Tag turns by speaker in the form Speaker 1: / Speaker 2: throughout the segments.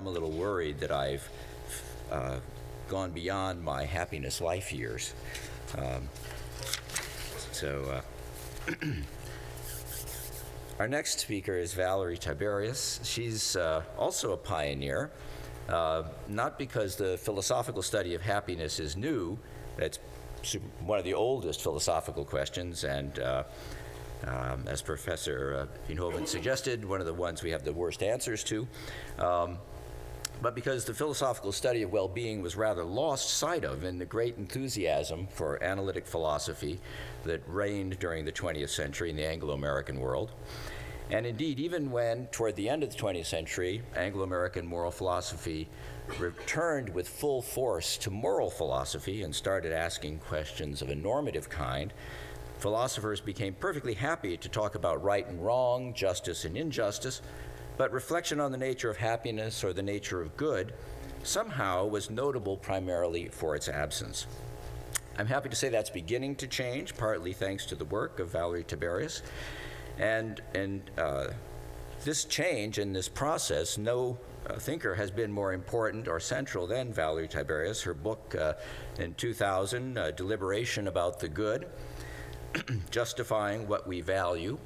Speaker 1: am a little worried that I've gone beyond my happiness life years. Our next speaker is Valerie Tiberius. She's also a pioneer, not because the philosophical study of happiness is new. That's one of the oldest philosophical questions, and as Professor Veenhoven suggested, one of the ones we have the worst answers to. But because the philosophical study of well-being was rather lost sight of in the great enthusiasm for analytic philosophy that reigned during the 20th century in the Anglo-American world. And indeed, even when, toward the end of the 20th century, Anglo-American moral philosophy returned with full force to moral philosophy and started asking questions of a normative kind, philosophers became perfectly happy to talk about right and wrong, justice and injustice, but reflection on the nature of happiness or the nature of good somehow was notable primarily for its absence. I'm happy to say that's beginning to change, partly thanks to the work of Valerie Tiberius. And this change in this process, no thinker has been more important or central than Valerie Tiberius. Her book in 2000, Deliberation About the Good, Justifying What We Value,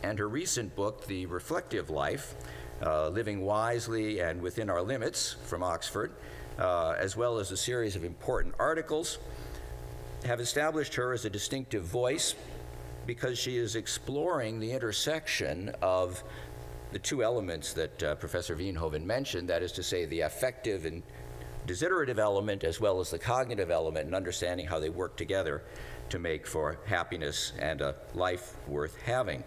Speaker 1: and her recent book, The Reflective Life, Living Wisely and Within Our Limits, from Oxford, as well as a series of important articles, have established her as a distinctive voice because she is exploring the intersection of the two elements that Professor Veenhoven mentioned, that is to say, the affective and desiderative element as well as the cognitive element, and understanding how they work together to make for happiness and a life worth having.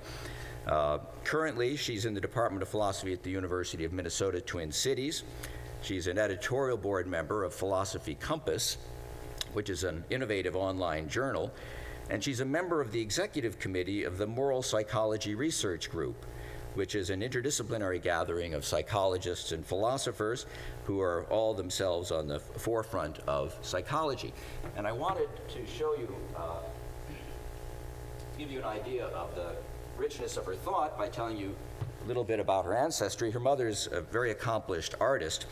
Speaker 1: Currently, she's in the Department of Philosophy at the University of Minnesota, Twin Cities. She's an editorial board member of Philosophy Compass, which is an innovative online journal, and she's a member of the executive committee of the Moral Psychology Research Group, which is an interdisciplinary gathering of psychologists and philosophers who are all themselves on the forefront of psychology. And I wanted to show you, give you an idea of the richness of her thought by telling you a little bit about her ancestry. Her mother's a very accomplished artist,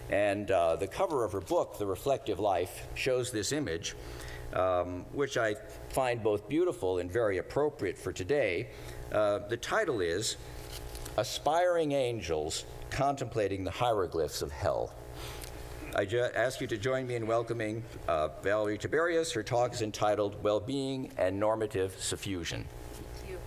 Speaker 1: and the cover of her book, The Reflective Life, shows this image, which I find both beautiful and very appropriate for today. The title is Aspiring Angels Contemplating the Hieroglyphs of Hell. I ask you to join me in welcoming Valerie Tiberius. Her talk is entitled Well-Being and Normative Suffusion.
Speaker 2: Thank you.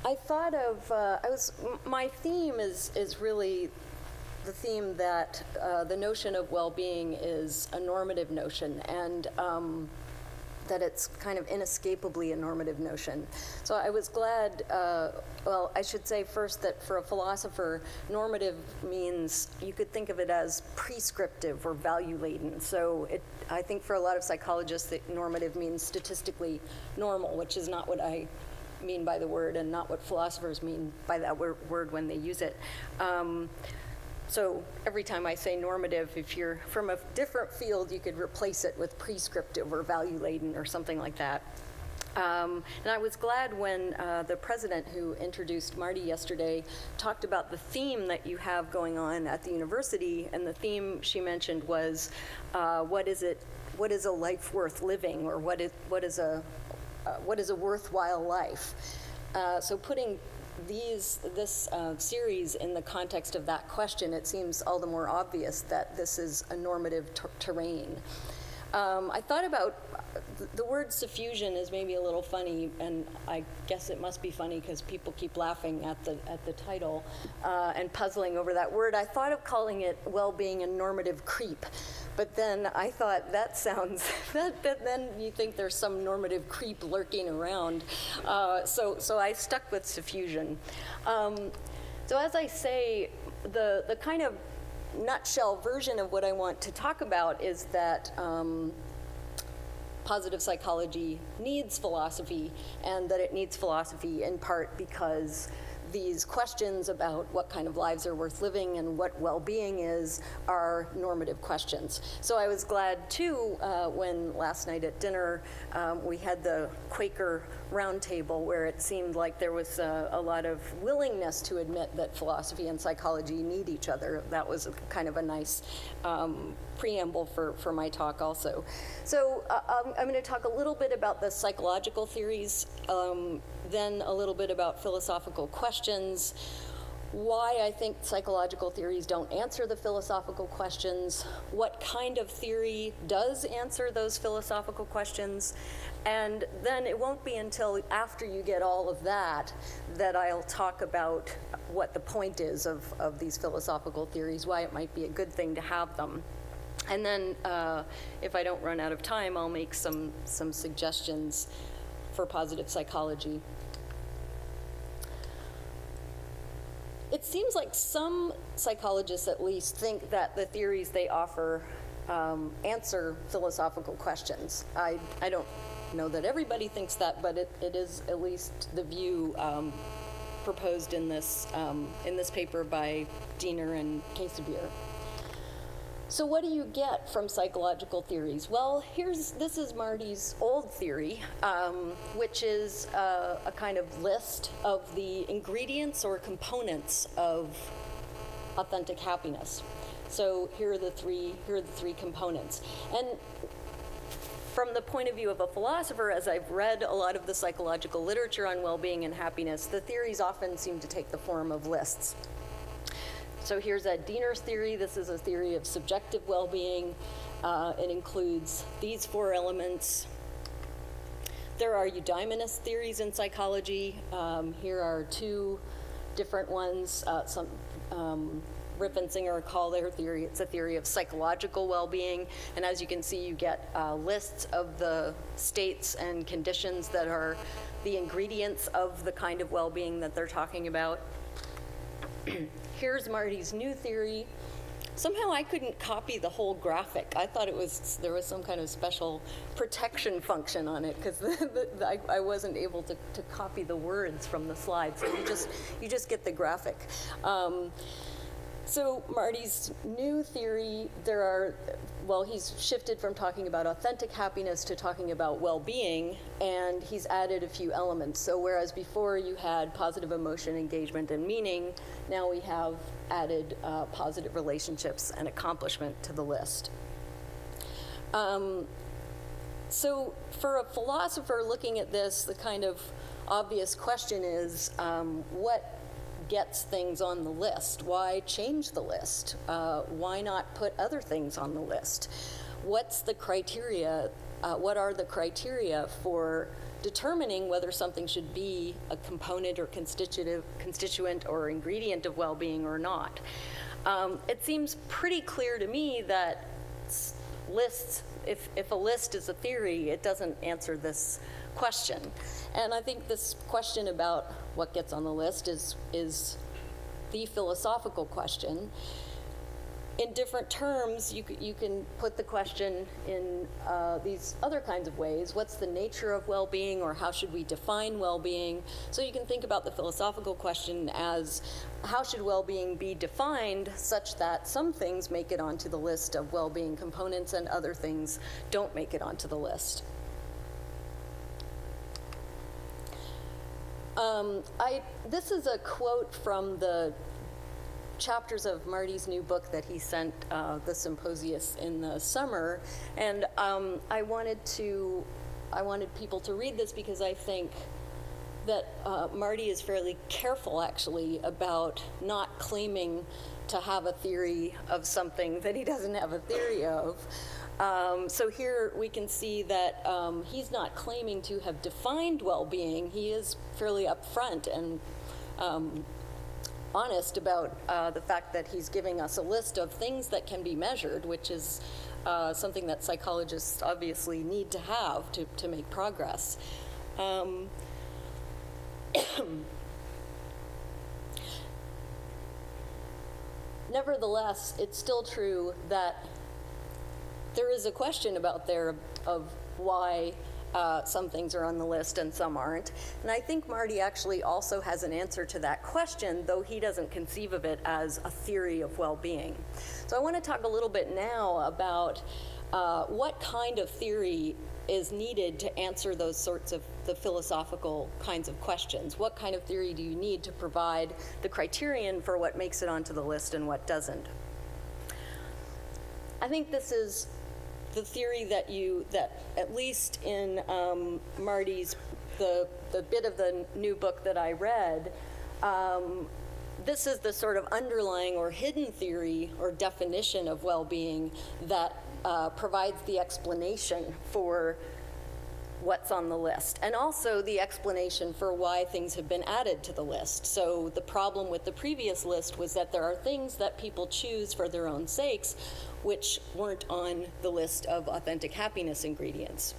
Speaker 2: I thought of, my theme is really the theme that the notion of well-being is a normative notion, and that it's kind of inescapably a normative notion. So I was glad, well, I should say first that for a philosopher, normative means, you could think of it as prescriptive or value-laden. So I think for a lot of psychologists that normative means statistically normal, which is not what I mean by the word and not what philosophers mean by that word when they use it. So every time I say normative, if you're from a different field, you could replace it with prescriptive or value-laden or something like that. And I was glad when the president who introduced Marty yesterday talked about the theme that you have going on at the university, and the theme she mentioned was, what is a life worth living, or what is a worthwhile life? So putting this series in the context of that question, it seems all the more obvious that this is a normative terrain. I thought about the word suffusion is maybe a little funny, and I guess it must be funny because people keep laughing at the title and puzzling over that word. I thought of calling it well-being and normative creep. But then I thought that sounds, then you think there's some normative creep lurking around. So I stuck with suffusion. So as I say, the kind of nutshell version of what I want to talk about is that positive psychology needs philosophy, and that it needs philosophy in part because these questions about what kind of lives are worth living and what well-being is are normative questions. So I was glad too when last night at dinner we had the Quaker roundtable where it seemed like there was a lot of willingness to admit that philosophy and psychology need each other. That was kind of a nice preamble for my talk also. So I'm going to talk a little bit about the psychological theories, then a little bit about philosophical questions, why I think psychological theories don't answer the philosophical questions, what kind of theory does answer those philosophical questions, and then it won't be until after you get all of that that I'll talk about what the point is of these philosophical theories, why it might be a good thing to have them. And then if I don't run out of time, I'll make some suggestions for positive psychology. It seems like some psychologists at least think that the theories they offer answer philosophical questions. I don't know that everybody thinks that, but it is at least the view proposed in this paper by Diener and Casebier. So what do you get from psychological theories? Well, this is Marty's old theory, which is a kind of list of the ingredients or components of authentic happiness. So here are the three components. And from the point of view of a philosopher, as I've read a lot of the psychological literature on well-being and happiness, the theories often seem to take the form of lists. So here's Ed Diener's theory. This is a theory of subjective well-being. It includes these 4 elements. There are eudaemonist theories in psychology. Here are 2 different ones. Riff and Singer call their theory, it's a theory of psychological well-being. And as you can see, you get lists of the states and conditions that are the ingredients of the kind of well-being that they're talking about. Here's Marty's new theory. Somehow I couldn't copy the whole graphic. I thought there was some kind of special protection function on it because I wasn't able to copy the words from the slides. So you just get the graphic. So Marty's new theory, he's shifted from talking about authentic happiness to talking about well-being, and he's added a few elements. So whereas before you had positive emotion, engagement, and meaning, now we have added positive relationships and accomplishment to the list. So for a philosopher looking at this, the kind of obvious question is, what gets things on the list? Why change the list? Why not put other things on the list? What's the criteria? What are the criteria for determining whether something should be a component or constituent or ingredient of well-being or not? It seems pretty clear to me that lists, if a list is a theory, it doesn't answer this question. And I think this question about what gets on the list is the philosophical question. In different terms, you can put the question in these other kinds of ways. What's the nature of well-being, or how should we define well-being? So you can think about the philosophical question as, how should well-being be defined such that some things make it onto the list of well-being components and other things don't make it onto the list? This is a quote from the chapters of Marty's new book that he sent the Symposium in the summer, and I wanted people to read this because I think that Marty is fairly careful actually about not claiming to have a theory of something that he doesn't have a theory of. So here we can see that he's not claiming to have defined well-being. He is fairly upfront and honest about the fact that he's giving us a list of things that can be measured, which is something that psychologists obviously need to have to make progress. Nevertheless, it's still true that there is a question about there of why some things are on the list and some aren't. And I think Marty actually also has an answer to that question, though he doesn't conceive of it as a theory of well-being. So I want to talk a little bit now about what kind of theory is needed to answer those sorts of the philosophical kinds of questions. What kind of theory do you need to provide the criterion for what makes it onto the list and what doesn't? I think this is the theory that at least in Marty's, the bit of the new book that I read, this is the sort of underlying or hidden theory or definition of well-being that provides the explanation for what's on the list, and also the explanation for why things have been added to the list. So the problem with the previous list was that there are things that people choose for their own sakes which weren't on the list of authentic happiness ingredients.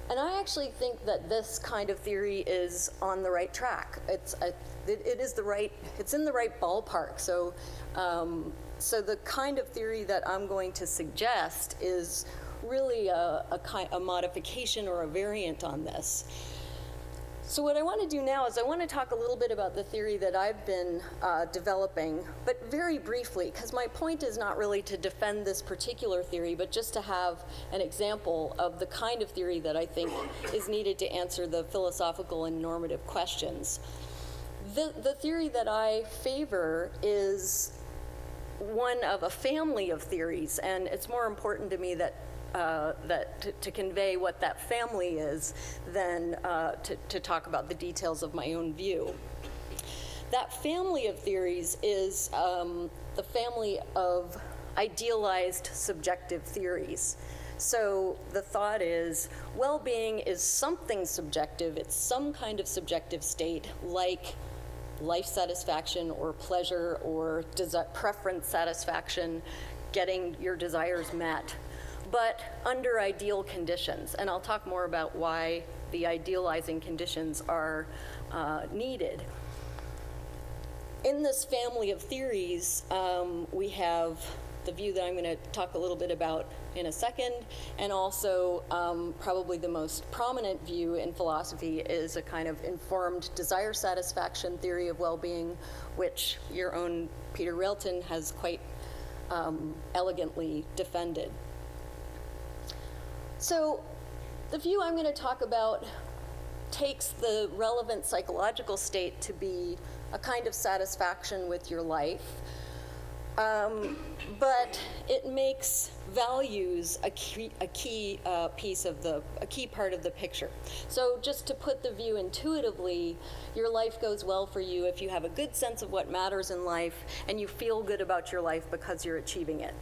Speaker 2: And I actually think that this kind of theory is on the right track. It's in the right ballpark. So the kind of theory that I'm going to suggest is really a modification or a variant on this. So what I want to do now is I want to talk a little bit about the theory that I've been developing, but very briefly, because my point is not really to defend this particular theory, but just to have an example of the kind of theory that I think is needed to answer the philosophical and normative questions. The theory that I favor is one of a family of theories, and it's more important to me that to convey what that family is than to talk about the details of my own view. That family of theories is the family of idealized subjective theories. So the thought is, well-being is something subjective. It's some kind of subjective state, like life satisfaction or pleasure or preference satisfaction, getting your desires met, but under ideal conditions. And I'll talk more about why the idealizing conditions are needed. In this family of theories, we have the view that I'm going to talk a little bit about in a second, and also probably the most prominent view in philosophy is a kind of informed desire satisfaction theory of well-being, which your own Peter Railton has quite elegantly defended. So the view I'm going to talk about takes the relevant psychological state to be a kind of satisfaction with your life, but it makes values a key part of the picture. So just to put the view intuitively, your life goes well for you if you have a good sense of what matters in life and you feel good about your life because you're achieving it.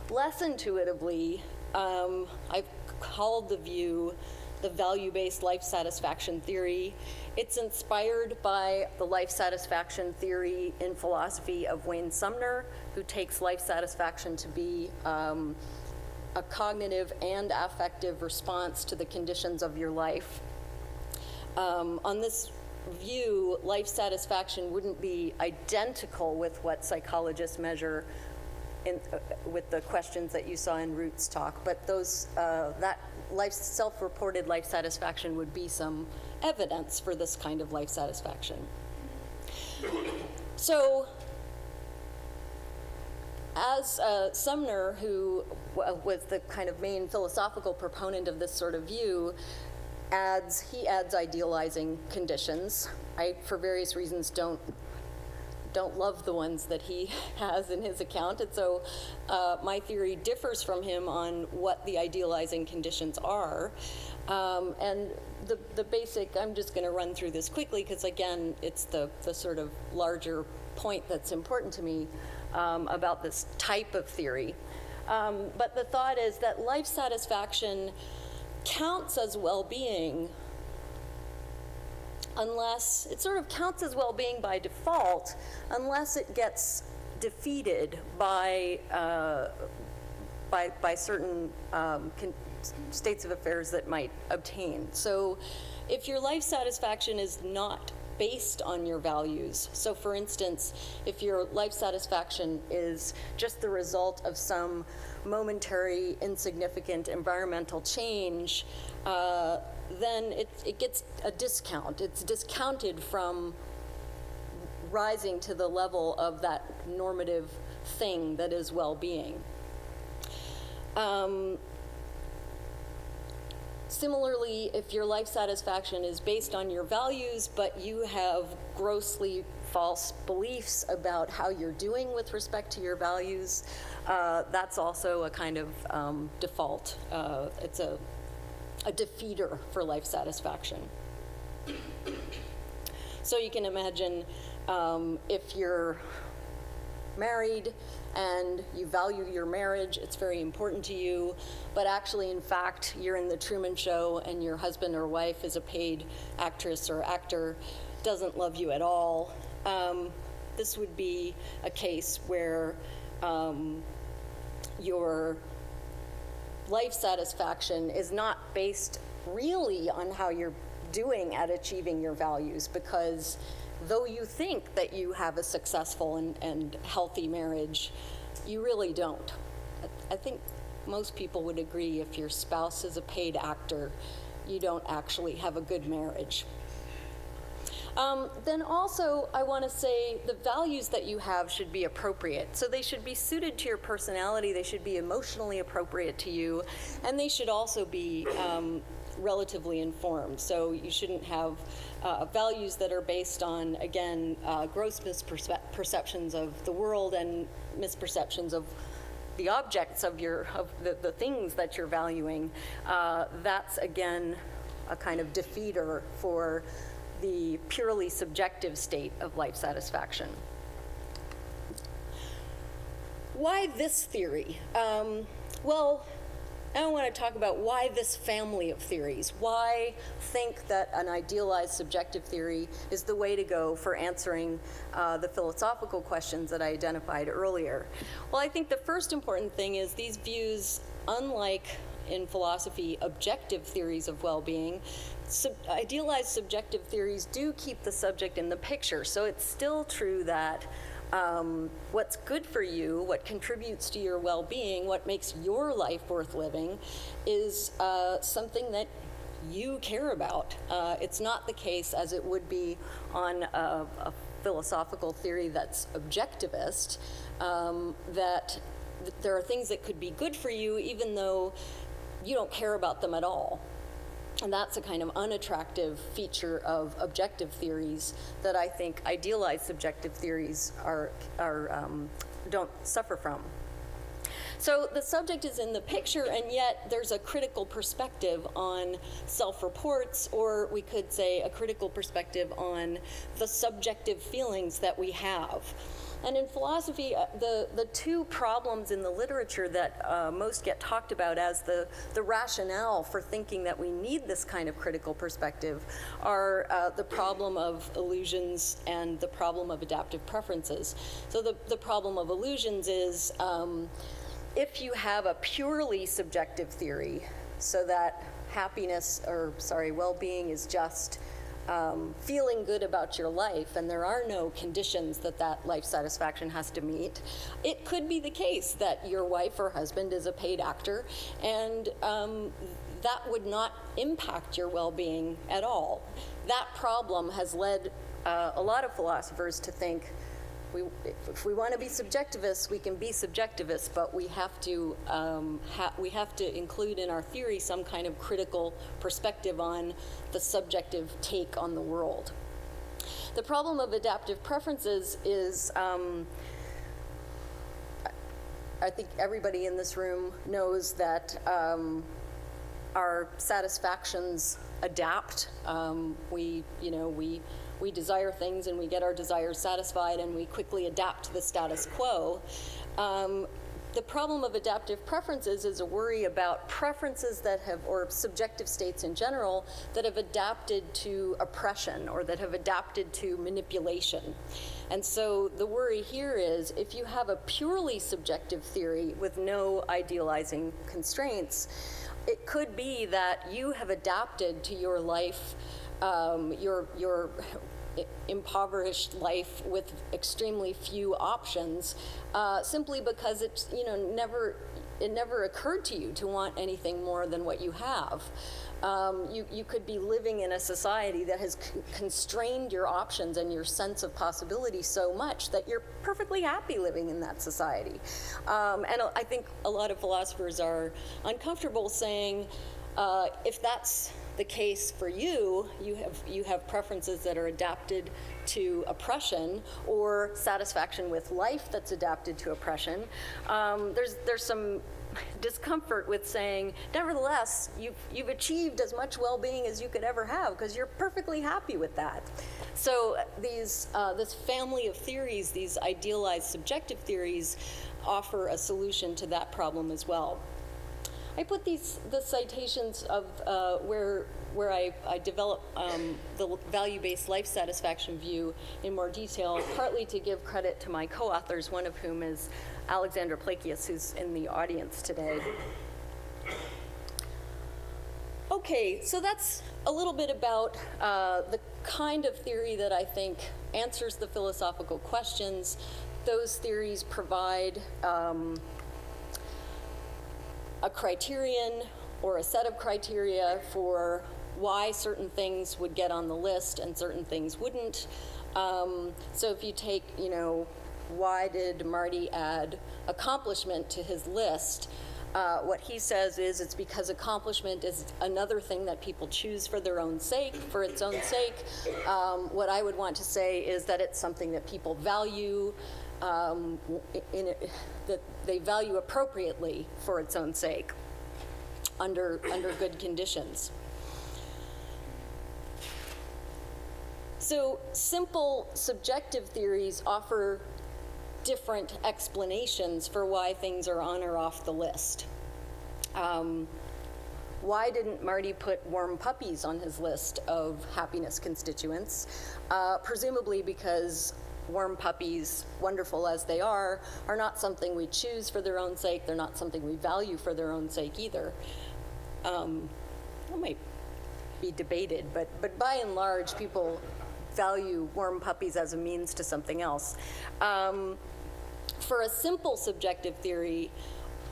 Speaker 2: Less intuitively, I've called the view the value-based life satisfaction theory. It's inspired by the life satisfaction theory in philosophy of Wayne Sumner, who takes life satisfaction to be a cognitive and affective response to the conditions of your life. On this view, life satisfaction wouldn't be identical with what psychologists measure with the questions that you saw in Root's talk, but those that self-reported life satisfaction would be some evidence for this kind of life satisfaction. So, as Sumner, who was the kind of main philosophical proponent of this sort of view, he adds idealizing conditions. I, for various reasons, don't love the ones that he has in his account, and so my theory differs from him on what the idealizing conditions are. And the basic, I'm just going to run through this quickly because, again, it's the sort of larger point that's important to me about this type of theory. But the thought is that life satisfaction counts as well-being unless it sort of counts as well-being by default, unless it gets defeated by certain states of affairs that might obtain. So, if your life satisfaction is not based on your values, so for instance, if your life satisfaction is just the result of some momentary, insignificant environmental change, then it gets a discount. It's discounted from rising to the level of that normative thing that is well-being. Similarly, if your life satisfaction is based on your values, but you have grossly false beliefs about how you're doing with respect to your values, that's also a kind of default. It's a defeater for life satisfaction. So you can imagine if you're married and you value your marriage, it's very important to you, but actually, in fact, you're in the Truman Show and your husband or wife is a paid actress or actor, doesn't love you at all. This would be a case where your life satisfaction is not based really on how you're doing at achieving your values, because though you think that you have a successful and healthy marriage, you really don't. I think most people would agree if your spouse is a paid actor, you don't actually have a good marriage. Then also, I want to say the values that you have should be appropriate. So they should be suited to your personality, they should be emotionally appropriate to you, and they should also be relatively informed. So you shouldn't have values that are based on, again, gross misperceptions of the world and misperceptions of the objects of the things that you're valuing. That's, again, a kind of defeater for the purely subjective state of life satisfaction. Why this theory? Well, I want to talk about why this family of theories. Why think that an idealized subjective theory is the way to go for answering the philosophical questions that I identified earlier? Well, I think the first important thing is these views, unlike in philosophy objective theories of well-being, idealized subjective theories do keep the subject in the picture. So it's still true that what's good for you, what contributes to your well-being, what makes your life worth living is something that you care about. It's not the case, as it would be on a philosophical theory that's objectivist, that there are things that could be good for you even though you don't care about them at all. And that's a kind of unattractive feature of objective theories that I think idealized subjective theories don't suffer from. So the subject is in the picture, and yet there's a critical perspective on self-reports, or we could say a critical perspective on the subjective feelings that we have. And in philosophy, the two problems in the literature that most get talked about as the rationale for thinking that we need this kind of critical perspective are the problem of illusions and the problem of adaptive preferences. So the problem of illusions is if you have a purely subjective theory, so that well-being is just feeling good about your life, and there are no conditions that life satisfaction has to meet, it could be the case that your wife or husband is a paid actor, and that would not impact your well-being at all. That problem has led a lot of philosophers to think, if we want to be subjectivists, we can be subjectivists, but we have to include in our theory some kind of critical perspective on the subjective take on the world. The problem of adaptive preferences is, I think everybody in this room knows that our satisfactions adapt. We desire things and we get our desires satisfied and we quickly adapt to the status quo. The problem of adaptive preferences is a worry about preferences or subjective states in general that have adapted to oppression or that have adapted to manipulation. And so the worry here is if you have a purely subjective theory with no idealizing constraints, it could be that you have adapted to your life, your impoverished life with extremely few options, simply because it's it never occurred to you to want anything more than what you have. You could be living in a society that has constrained your options and your sense of possibility so much that you're perfectly happy living in that society. And I think a lot of philosophers are uncomfortable saying, if that's the case for you, you have preferences that are adapted to oppression, or satisfaction with life that's adapted to oppression. There's some discomfort with saying, nevertheless, you've achieved as much well-being as you could ever have because you're perfectly happy with that. So this family of theories, these idealized subjective theories, offer a solution to that problem as well. I put the citations of where I develop the value-based life satisfaction view in more detail, partly to give credit to my co-authors, one of whom is Alexandra Plakius, who's in the audience today. Okay, so that's a little bit about the kind of theory that I think answers the philosophical questions. Those theories provide a criterion or a set of criteria for why certain things would get on the list and certain things wouldn't. So if you take, why did Marty add accomplishment to his list? What he says is it's because accomplishment is another thing that people choose for their own sake, for its own sake. What I would want to say is that it's something that people value, that they value appropriately for its own sake, under good conditions. So simple subjective theories offer different explanations for why things are on or off the list. Why didn't Marty put warm puppies on his list of happiness constituents? Presumably because warm puppies, wonderful as they are not something we choose for their own sake. They're not something we value for their own sake either. That might be debated, but by and large, people value warm puppies as a means to something else. For a simple subjective theory,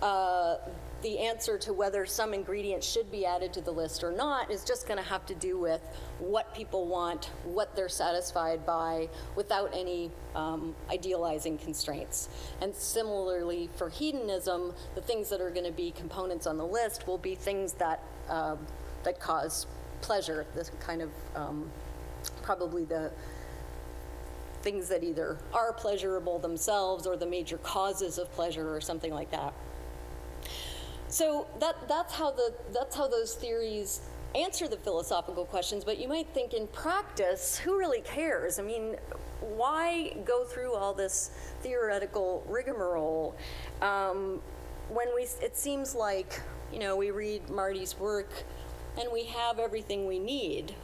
Speaker 2: the answer to whether some ingredients should be added to the list or not is just going to have to do with what people want, what they're satisfied by, without any idealizing constraints. And similarly, for hedonism, the things that are going to be components on the list will be things that that cause pleasure, this kind of probably the things that either are pleasurable themselves or the major causes of pleasure or something like that. So that's how those theories answer the philosophical questions, but you might think in practice, who really cares? I mean, why go through all this theoretical rigmarole when it seems like, we read Marty's work and we have everything we need.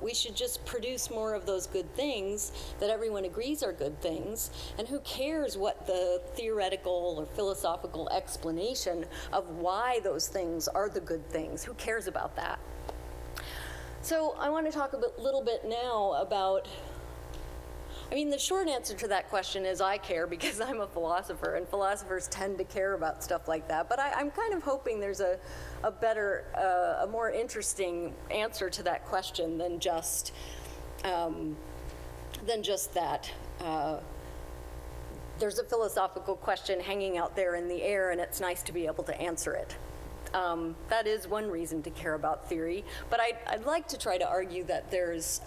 Speaker 2: We should just produce more of those good things that everyone agrees are good things, and who cares what the theoretical or philosophical explanation of why those things are the good things? Who cares about that? So I want to talk a little bit now about, the short answer to that question is I care because I'm a philosopher, and philosophers tend to care about stuff like that. But I'm kind of hoping there's a better, a more interesting answer to that question than just that. There's a philosophical question hanging out there in the air, and it's nice to be able to answer it. That is one reason to care about theory, but I'd like to try to argue that there's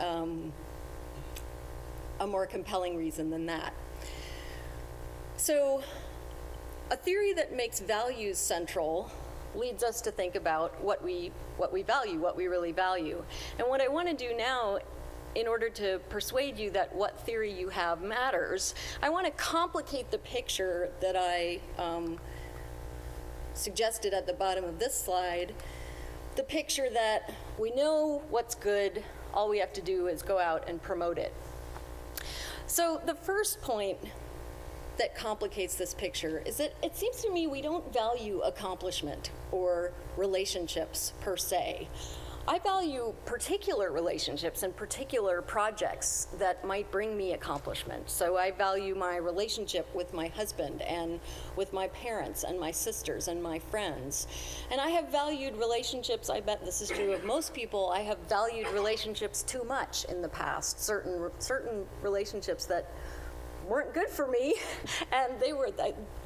Speaker 2: a more compelling reason than that. So a theory that makes values central leads us to think about what we value, what we really value. And what I want to do now, in order to persuade you that what theory you have matters, I want to complicate the picture that I suggested at the bottom of this slide, the picture that we know what's good, all we have to do is go out and promote it. So the first point that complicates this picture is that it seems to me we don't value accomplishment or relationships per se. I value particular relationships and particular projects that might bring me accomplishment. So I value my relationship with my husband and with my parents and my sisters and my friends. And I have valued relationships, I bet this is true of most people, I have valued relationships too much in the past. Certain relationships that weren't good for me, and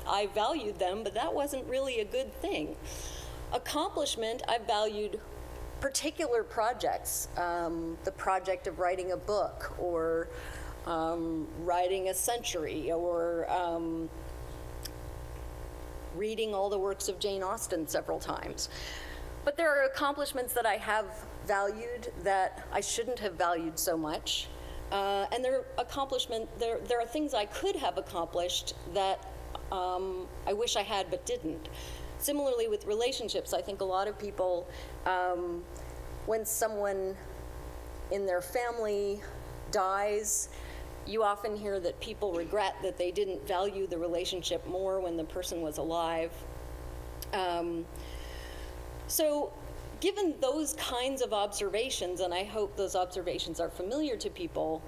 Speaker 2: I valued them, but that wasn't really a good thing. Accomplishment, I valued particular projects, the project of writing a book, or writing a century, or reading all the works of Jane Austen several times. But there are accomplishments that I have valued that I shouldn't have valued so much. And there are things I could have accomplished that I wish I had but didn't. Similarly with relationships, I think a lot of people, when someone in their family dies, you often hear that people regret that they didn't value the relationship more when the person was alive. So given those kinds of observations, and I hope those observations are familiar to people,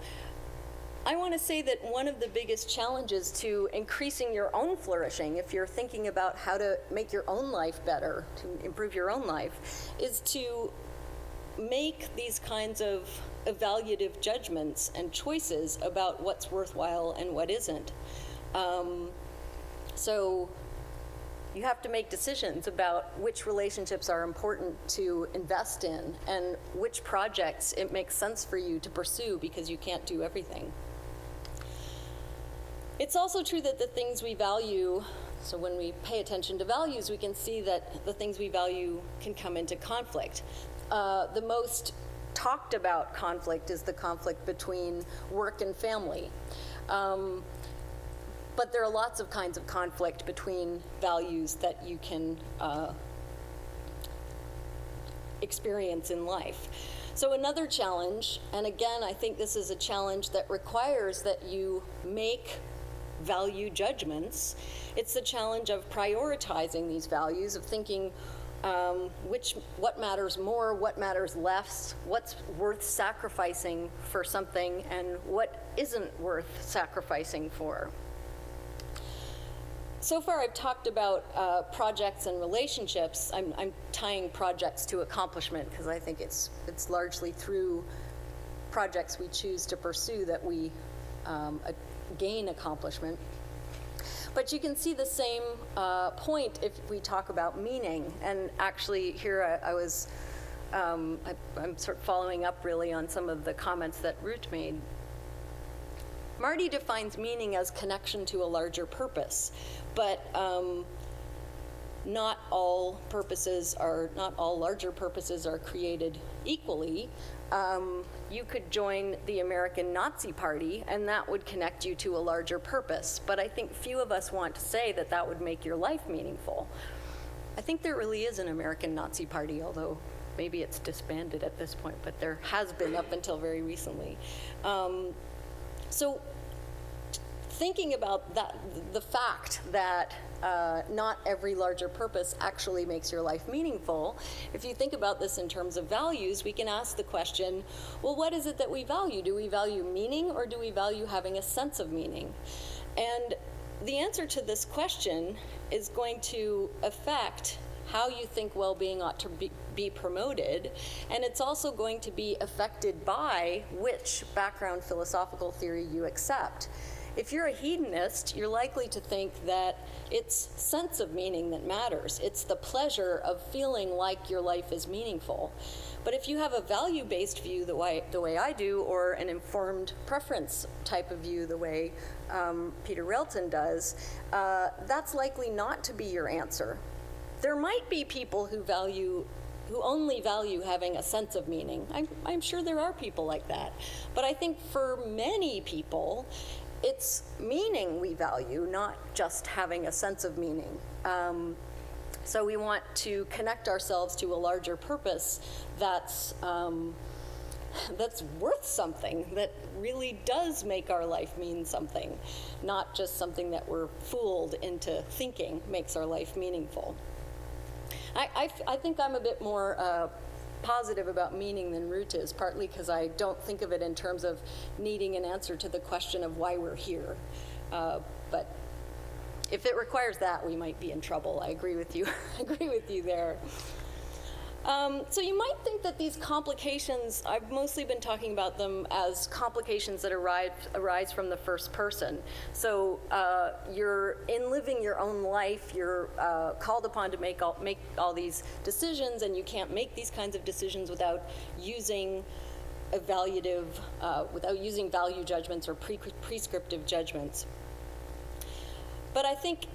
Speaker 2: I want to say that one of the biggest challenges to increasing your own flourishing, if you're thinking about how to make your own life better, to improve your own life, is to make these kinds of evaluative judgments and choices about what's worthwhile and what isn't. So you have to make decisions about which relationships are important to invest in and which projects it makes sense for you to pursue because you can't do everything. It's also true that the things we value, so when we pay attention to values, we can see that the things we value can come into conflict. The most talked about conflict is the conflict between work and family. But there are lots of kinds of conflict between values that you can experience in life. So another challenge, and again, I think this is a challenge that requires that you make value judgments. It's the challenge of prioritizing these values, of thinking what matters more, what matters less, what's worth sacrificing for something, and what isn't worth sacrificing for. So far I've talked about projects and relationships. I'm tying projects to accomplishment because I think it's largely through projects we choose to pursue that we gain accomplishment. But you can see the same point if we talk about meaning. And actually here I'm sort of following up really on some of the comments that Ruth made. Marty defines meaning as connection to a larger purpose, but not all larger purposes are created equally. You could join the American Nazi Party, and that would connect you to a larger purpose. But I think few of us want to say that that would make your life meaningful. I think there really is an American Nazi Party, although maybe it's disbanded at this point, but there has been up until very recently. So thinking about that, the fact that not every larger purpose actually makes your life meaningful, if you think about this in terms of values, we can ask the question, well, what is it that we value? Do we value meaning, or do we value having a sense of meaning? And the answer to this question is going to affect how you think well-being ought to be promoted, and it's also going to be affected by which background philosophical theory you accept. If you're a hedonist, you're likely to think that it's sense of meaning that matters. It's the pleasure of feeling like your life is meaningful. But if you have a value-based view the way I do, or an informed preference type of view the way Peter Relton does, that's likely not to be your answer. There might be people who only value having a sense of meaning. I'm sure there are people like that. But I think for many people, it's meaning we value, not just having a sense of meaning. So we want to connect ourselves to a larger purpose that's worth something, that really does make our life mean something, not just something that we're fooled into thinking makes our life meaningful. I think I'm a bit more positive about meaning than root is, partly because I don't think of it in terms of needing an answer to the question of why we're here. But if it requires that, we might be in trouble. I agree with you. I agree with you there. So you might think that these complications, I've mostly been talking about them as complications that arise from the first person. So you're in living your own life, you're called upon to make all these decisions, and you can't make these kinds of decisions without using without using value judgments or prescriptive judgments. But I think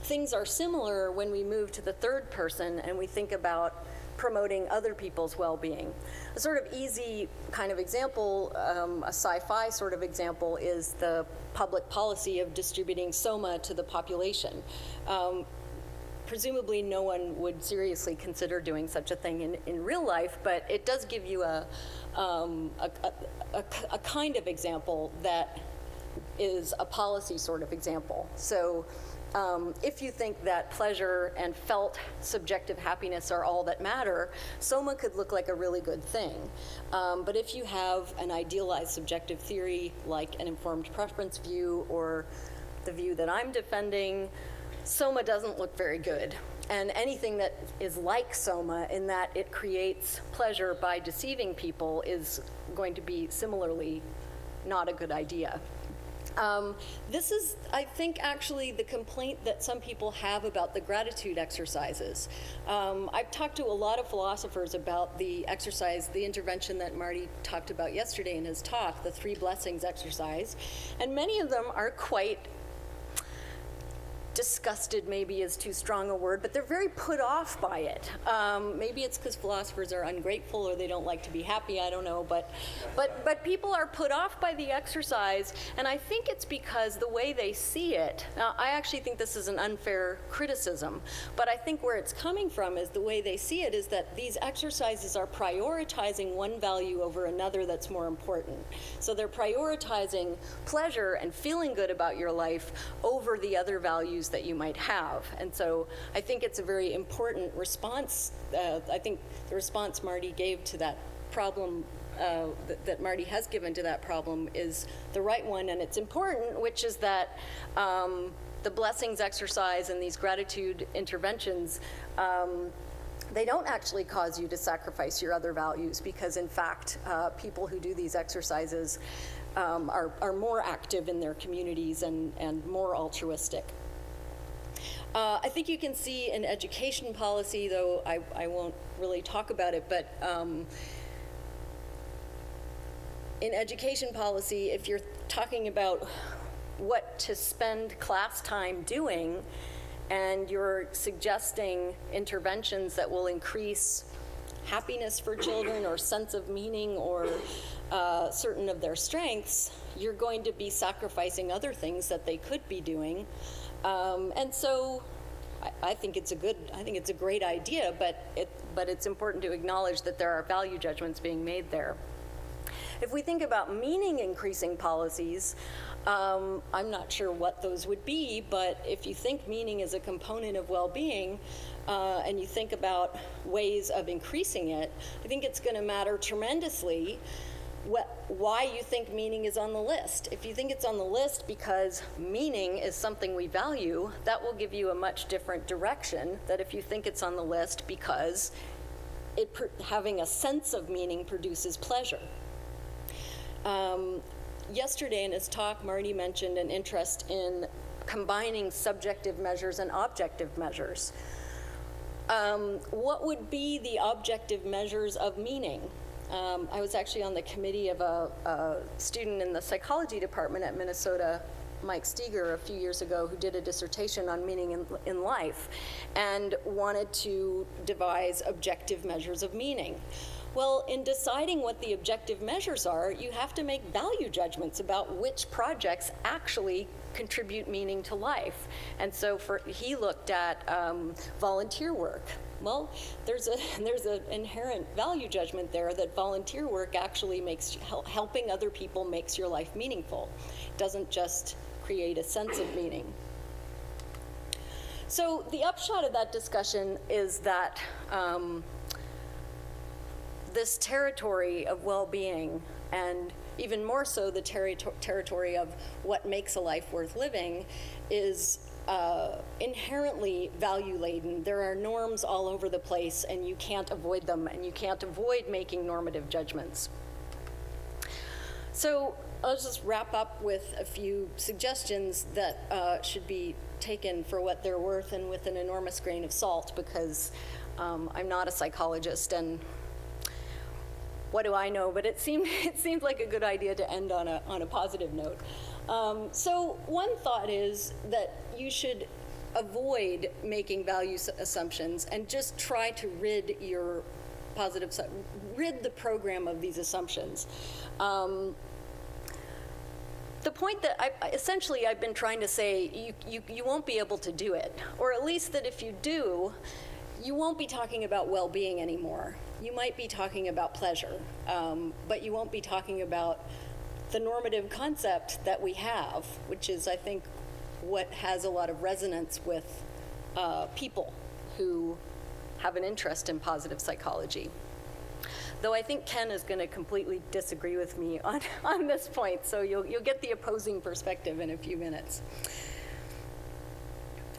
Speaker 2: things are similar when we move to the third person and we think about promoting other people's well-being. A sort of easy kind of example, a sci-fi sort of example, is the public policy of distributing soma to the population. Presumably no one would seriously consider doing such a thing in real life, but it does give you a kind of example that is a policy sort of example. So if you think that pleasure and felt subjective happiness are all that matter, soma could look like a really good thing. But if you have an idealized subjective theory, like an informed preference view or the view that I'm defending, soma doesn't look very good. And anything that is like soma in that it creates pleasure by deceiving people is going to be similarly not a good idea. This is, I think, actually the complaint that some people have about the gratitude exercises. I've talked to a lot of philosophers about the exercise, the intervention that Marty talked about yesterday in his talk, the 3 blessings exercise, and many of them are quite disgusted, maybe is too strong a word, but they're very put off by it. Maybe it's because philosophers are ungrateful or they don't like to be happy, I don't know, but people are put off by the exercise, and I think it's because the way they see it, now I actually think this is an unfair criticism, but I think where it's coming from is the way they see it is that these exercises are prioritizing one value over another that's more important. So they're prioritizing pleasure and feeling good about your life over the other values that you might have. And so I think it's a very important response. I think the response Marty gave to that problem, that Marty has given to that problem, is the right one, and it's important, which is that the blessings exercise and these gratitude interventions, they don't actually cause you to sacrifice your other values, because in fact, people who do these exercises are more active in their communities and more altruistic. I think you can see in education policy, though I won't really talk about it, but in education policy, if you're talking about what to spend class time doing, and you're suggesting interventions that will increase happiness for children or sense of meaning or certain of their strengths, you're going to be sacrificing other things that they could be doing. And so I think it's a great idea, but it's important to acknowledge that there are value judgments being made there. If we think about meaning increasing policies, I'm not sure what those would be, but if you think meaning is a component of well-being, and you think about ways of increasing it, I think it's going to matter tremendously why you think meaning is on the list. If you think it's on the list because meaning is something we value, that will give you a much different direction than if you think it's on the list because having a sense of meaning produces pleasure. Yesterday in his talk, Marty mentioned an interest in combining subjective measures and objective measures. What would be the objective measures of meaning? I was actually on the committee of a student in the psychology department at Minnesota, Mike Steger, a few years ago, who did a dissertation on meaning in life and wanted to devise objective measures of meaning. Well, in deciding what the objective measures are, you have to make value judgments about which projects actually contribute meaning to life. And so he looked at volunteer work. Well, there's an inherent value judgment there that volunteer work actually helping other people makes your life meaningful. It doesn't just create a sense of meaning. So the upshot of that discussion is that this territory of well-being, and even more so the territory of what makes a life worth living, is inherently value-laden. There are norms all over the place, and you can't avoid them, and you can't avoid making normative judgments. So I'll just wrap up with a few suggestions that should be taken for what they're worth and with an enormous grain of salt, because I'm not a psychologist, and what do I know? But it seemed like a good idea to end on a positive note. So one thought is that you should avoid making value assumptions and just try to rid the program of these assumptions. The point that essentially I've been trying to say, you won't be able to do it, or at least that if you do, you won't be talking about well-being anymore. You might be talking about pleasure, but you won't be talking about the normative concept that we have, which is, I think, what has a lot of resonance with people who have an interest in positive psychology. Though I think Ken is going to completely disagree with me on this point, so you'll get the opposing perspective in a few minutes.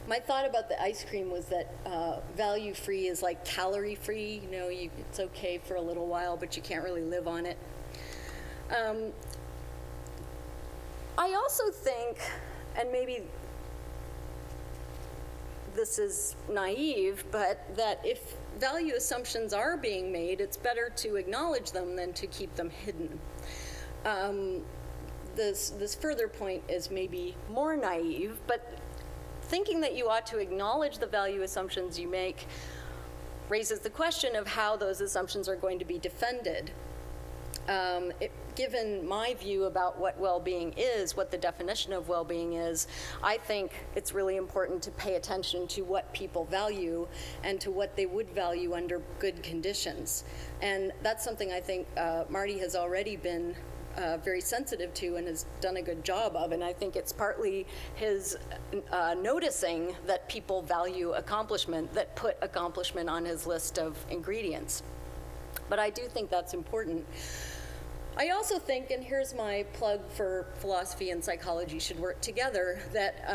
Speaker 2: My thought about the ice cream was that value-free is like calorie-free. You know, it's okay for a little while, but you can't really live on it. I also think, and maybe this is naive, but that if value assumptions are being made, it's better to acknowledge them than to keep them hidden. This further point is maybe more naive, but thinking that you ought to acknowledge the value assumptions you make raises the question of how those assumptions are going to be defended. Given my view about what well-being is, what the definition of well-being is, I think it's really important to pay attention to what people value and to what they would value under good conditions. And that's something I think Marty has already been very sensitive to and has done a good job of, and I think it's partly his noticing that people value accomplishment that put accomplishment on his list of ingredients. But I do think that's important. I also think, and here's my plug for philosophy and psychology should work together, that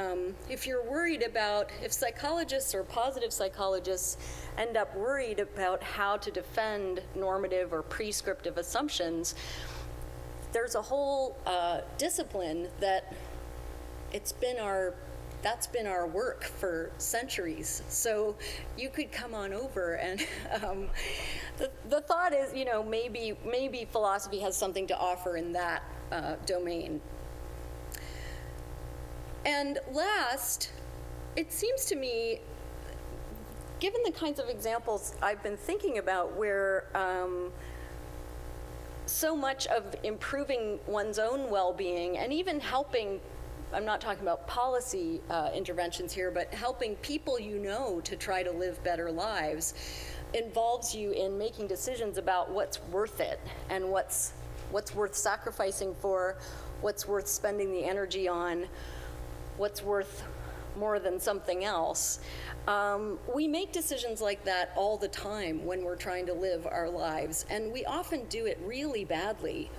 Speaker 2: if psychologists or positive psychologists end up worried about how to defend normative or prescriptive assumptions, there's a whole discipline that's been our work for centuries. So you could come on over, and the thought is, maybe philosophy has something to offer in that domain. And last, it seems to me, given the kinds of examples I've been thinking about where so much of improving one's own well-being and even helping, I'm not talking about policy interventions here, but helping people to try to live better lives involves you in making decisions about what's worth it and what's worth sacrificing for, what's worth spending the energy on, what's worth more than something else. We make decisions like that all the time when we're trying to live our lives, and we often do it really badly.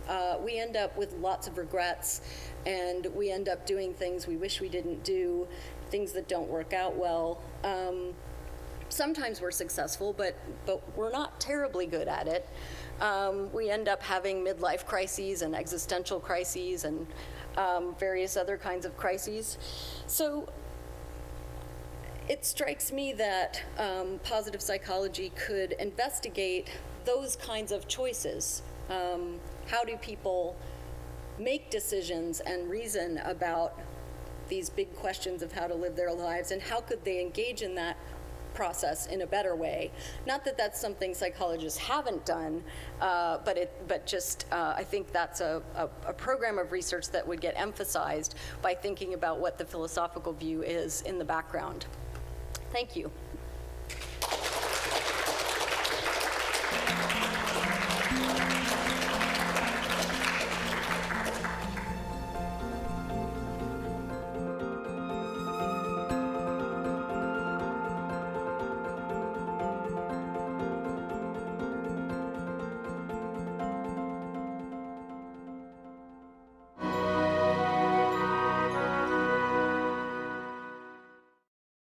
Speaker 2: We end up with lots of regrets, and we end up doing things we wish we didn't do, things that don't work out well. Sometimes we're successful, but we're not terribly good at it. We end up having midlife crises and existential crises and various other kinds of crises. So it strikes me that positive psychology could investigate those kinds of choices. How do people make decisions and reason about these big questions of how to live their lives, and how could they engage in that process in a better way? Not that that's something psychologists haven't done, but I think that's a program of research that would get emphasized by thinking about what the philosophical view is in the background. Thank you.